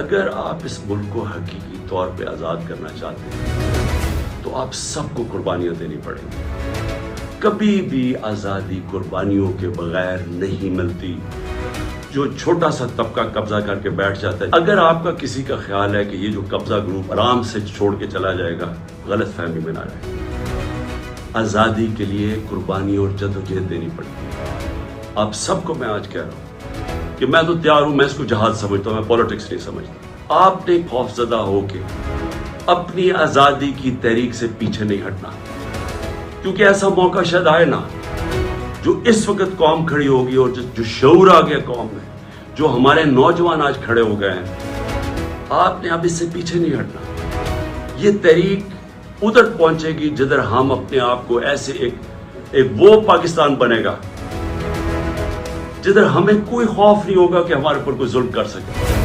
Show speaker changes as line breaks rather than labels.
اگر آپ اس ملک کو حقیقی طور پہ آزاد کرنا چاہتے ہیں تو آپ سب کو قربانیاں دینی پڑیں گی۔ کبھی بھی آزادی قربانیوں کے بغیر نہیں ملتی۔ جو چھوٹا سا طبقہ قبضہ کر کے بیٹھ جاتا ہے، اگر آپ کا کسی کا خیال ہے کہ یہ جو قبضہ گروپ آرام سے چھوڑ کے چلا جائے گا، غلط فہمی میں نہ رہے۔ آزادی کے لیے قربانی اور جدوجہد دینی پڑتی ہے۔ آپ سب کو میں آج کہہ رہا ہوں کہ میں تو تیار ہوں، میں اس کو جہاد سمجھتا ہوں، میں پولیٹکس نہیں سمجھتا۔ آپ نے خوفزدہ ہو کے اپنی آزادی کی تحریک سے پیچھے نہیں ہٹنا، کیونکہ ایسا موقع شاید آئے نہ، جو اس وقت قوم کھڑی ہوگی اور جو شعور آ گیا قوم میں، جو ہمارے نوجوان آج کھڑے ہو گئے ہیں، آپ نے اب اس سے پیچھے نہیں ہٹنا۔ یہ تحریک ادھر پہنچے گی جدھر ہم اپنے آپ کو ایسے ایک وہ پاکستان بنے گا جدھر ہمیں کوئی خوف نہیں ہوگا کہ ہمارے اوپر کوئی ظلم کر سکے۔